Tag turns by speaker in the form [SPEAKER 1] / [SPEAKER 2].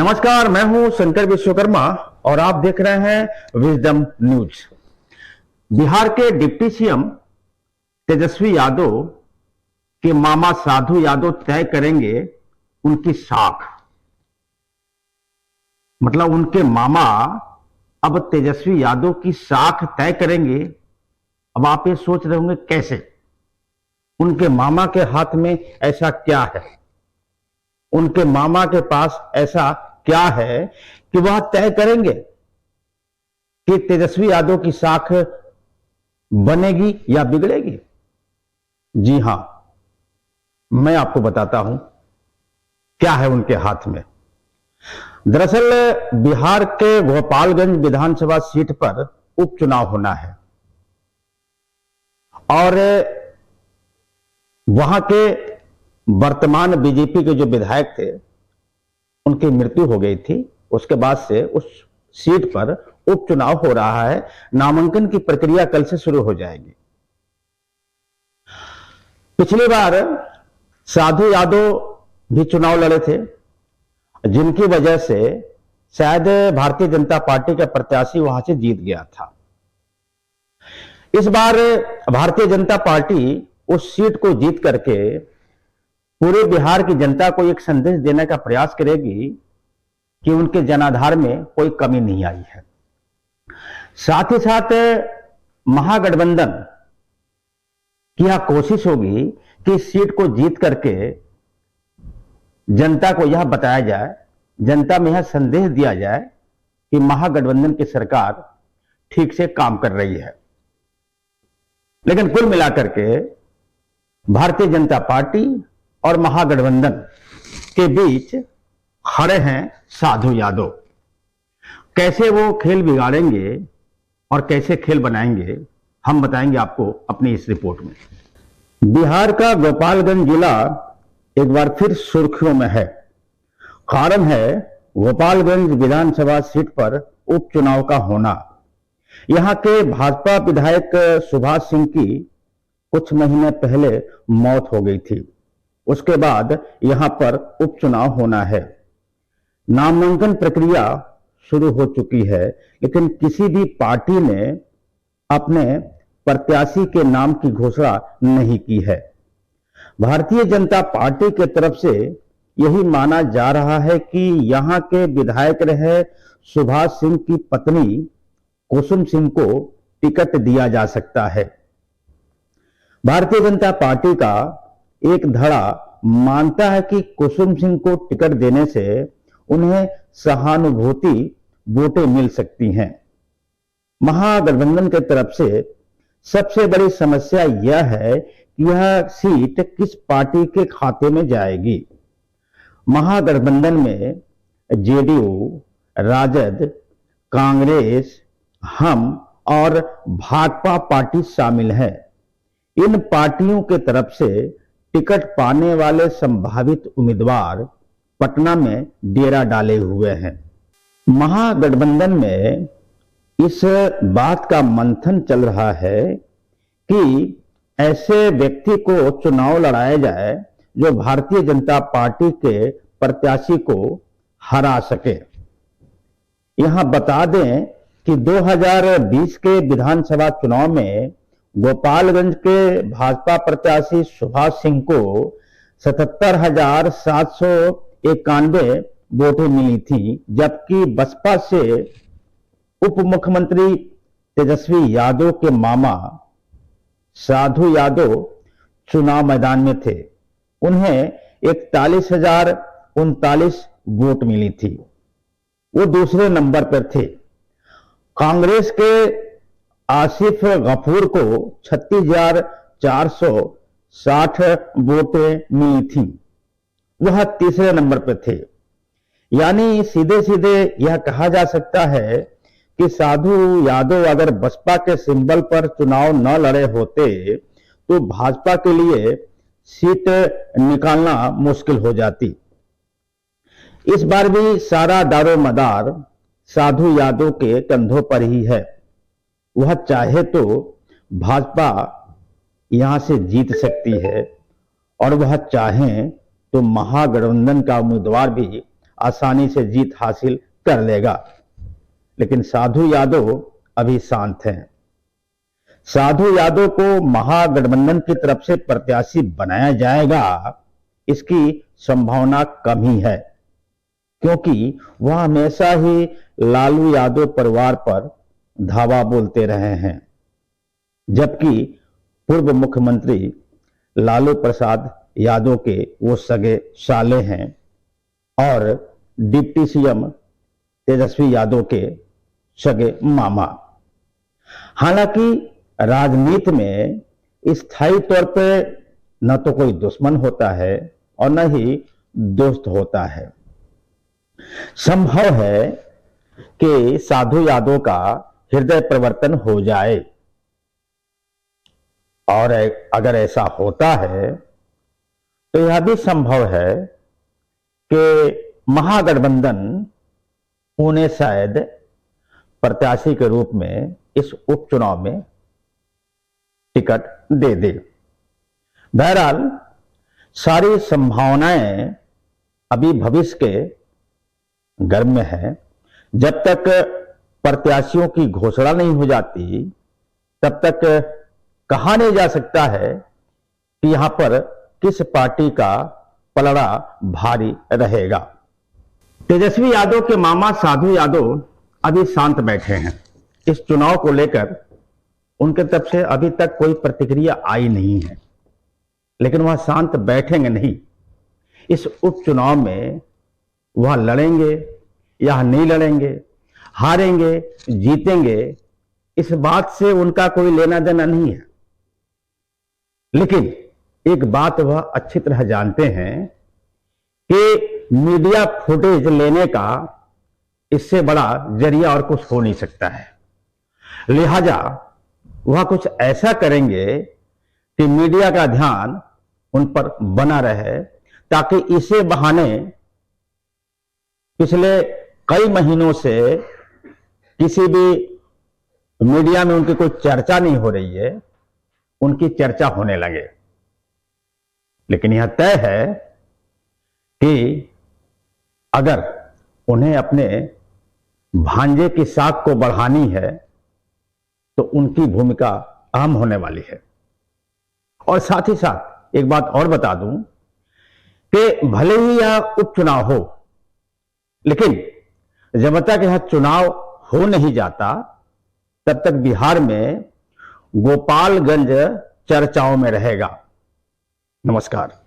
[SPEAKER 1] नमस्कार, मैं हूं शंकर विश्वकर्मा और आप देख रहे हैं विजडम न्यूज। बिहार के डिप्टी सीएम तेजस्वी यादव के मामा साधु यादव तय करेंगे उनकी साख। मतलब उनके मामा अब तेजस्वी यादव की साख तय करेंगे। अब आप ये सोच रहे होंगे कैसे, उनके मामा के हाथ में ऐसा क्या है, उनके मामा के पास ऐसा क्या है कि वह तय करेंगे कि तेजस्वी यादव की साख बनेगी या बिगड़ेगी। जी हां, मैं आपको बताता हूं क्या है उनके हाथ में। दरअसल बिहार के गोपालगंज विधानसभा सीट पर उपचुनाव होना है और वहां के वर्तमान बीजेपी के जो विधायक थे उनकी मृत्यु हो गई थी। उसके बाद से उस सीट पर उपचुनाव हो रहा है। नामांकन की प्रक्रिया कल से शुरू हो जाएगी। पिछली बार साधु यादव भी चुनाव लड़े थे, जिनकी वजह से शायद भारतीय जनता पार्टी का प्रत्याशी वहां से जीत गया था। इस बार भारतीय जनता पार्टी उस सीट को जीत करके पूरे बिहार की जनता को एक संदेश देने का प्रयास करेगी कि उनके जनाधार में कोई कमी नहीं आई है। साथ ही साथ महागठबंधन की यह कोशिश होगी कि इस सीट को जीत करके जनता को यह बताया जाए, जनता में यह संदेश दिया जाए कि महागठबंधन की सरकार ठीक से काम कर रही है। लेकिन कुल मिलाकर के भारतीय जनता पार्टी और महागठबंधन के बीच खड़े हैं साधु यादव। कैसे वो खेल बिगाड़ेंगे और कैसे खेल बनाएंगे, हम बताएंगे आपको अपनी इस रिपोर्ट में। बिहार का गोपालगंज जिला एक बार फिर सुर्खियों में है। कारण है गोपालगंज विधानसभा सीट पर उपचुनाव का होना। यहां के भाजपा विधायक सुभाष सिंह की कुछ महीने पहले मौत हो गई थी। उसके बाद यहां पर उपचुनाव होना है। नामांकन प्रक्रिया शुरू हो चुकी है, लेकिन किसी भी पार्टी ने अपने प्रत्याशी के नाम की घोषणा नहीं की है। भारतीय जनता पार्टी की तरफ से यही माना जा रहा है कि यहां के विधायक रहे सुभाष सिंह की पत्नी कुसुम सिंह को टिकट दिया जा सकता है। भारतीय जनता पार्टी का एक धड़ा मानता है कि कुसुम सिंह को टिकट देने से उन्हें सहानुभूति वोटें मिल सकती हैं। महागठबंधन की तरफ से सबसे बड़ी समस्या यह है कि यह सीट किस पार्टी के खाते में जाएगी। महागठबंधन में जेडीयू, राजद, कांग्रेस, हम और भाजपा पार्टी शामिल है। इन पार्टियों के तरफ से टिकट पाने वाले संभावित उम्मीदवार पटना में डेरा डाले हुए हैं। महागठबंधन में इस बात का मंथन चल रहा है कि ऐसे व्यक्ति को चुनाव लड़ाया जाए जो भारतीय जनता पार्टी के प्रत्याशी को हरा सके। यहां बता दें कि 2020 के विधानसभा चुनाव में गोपालगंज के भाजपा प्रत्याशी सुभाष सिंह को 77,791 वोटें मिली थी, जबकि बसपा से उप मुख्यमंत्री तेजस्वी यादव के मामा साधु यादव चुनाव मैदान में थे। उन्हें 41,039 वोट मिली थी। वो दूसरे नंबर पर थे। कांग्रेस के आसिफ गफूर को 36,460 वोटें मिली थी। वह तीसरे नंबर पर थे। यानी सीधे सीधे यह कहा जा सकता है कि साधु यादव अगर बसपा के सिंबल पर चुनाव न लड़े होते तो भाजपा के लिए सीट निकालना मुश्किल हो जाती। इस बार भी सारा दारोमदार साधु यादव के कंधों पर ही है। वह चाहे तो भाजपा यहां से जीत सकती है और वह चाहें तो महागठबंधन का उम्मीदवार भी आसानी से जीत हासिल कर लेगा। लेकिन साधु यादव अभी शांत हैं। साधु यादव को महागठबंधन की तरफ से प्रत्याशी बनाया जाएगा, इसकी संभावना कम ही है, क्योंकि वह हमेशा ही लालू यादव परिवार पर धावा बोलते रहे हैं, जबकि पूर्व मुख्यमंत्री लालू प्रसाद यादव के वो सगे साले हैं और डिप्टी सीएम तेजस्वी यादव के सगे मामा। हालांकि राजनीति में स्थायी तौर पे न तो कोई दुश्मन होता है और न ही दोस्त होता है। संभव है कि साधु यादव का हृदय परिवर्तन हो जाए, और अगर ऐसा होता है तो यह भी संभव है कि महागठबंधन उन्हें शायद प्रत्याशी के रूप में इस उपचुनाव में टिकट दे दे। बहरहाल सारी संभावनाएं अभी भविष्य के गर्भ में है। जब तक प्रत्याशियों की घोषणा नहीं हो जाती, तब तक कहा नहीं जा सकता है कि यहां पर किस पार्टी का पलड़ा भारी रहेगा। तेजस्वी यादव के मामा साधु यादव अभी शांत बैठे हैं। इस चुनाव को लेकर उनके तरफ से अभी तक कोई प्रतिक्रिया आई नहीं है, लेकिन वह शांत बैठेंगे नहीं। इस उपचुनाव में वह लड़ेंगे या नहीं लड़ेंगे, हारेंगे जीतेंगे, इस बात से उनका कोई लेना देना नहीं है। लेकिन एक बात वह अच्छी तरह जानते हैं कि मीडिया फुटेज लेने का इससे बड़ा जरिया और कुछ हो नहीं सकता है। लिहाजा वह कुछ ऐसा करेंगे कि मीडिया का ध्यान उन पर बना रहे, ताकि इसे बहाने पिछले कई महीनों से किसी भी मीडिया में उनकी कोई चर्चा नहीं हो रही है, उनकी चर्चा होने लगे। लेकिन यह तय है कि अगर उन्हें अपने भांजे की साख को बढ़ानी है तो उनकी भूमिका अहम होने वाली है। और साथ ही साथ एक बात और बता दूं कि भले ही यह उपचुनाव हो, लेकिन जब तक यह चुनाव हो नहीं जाता, तब तक बिहार में गोपालगंज चर्चाओं में रहेगा। नमस्कार।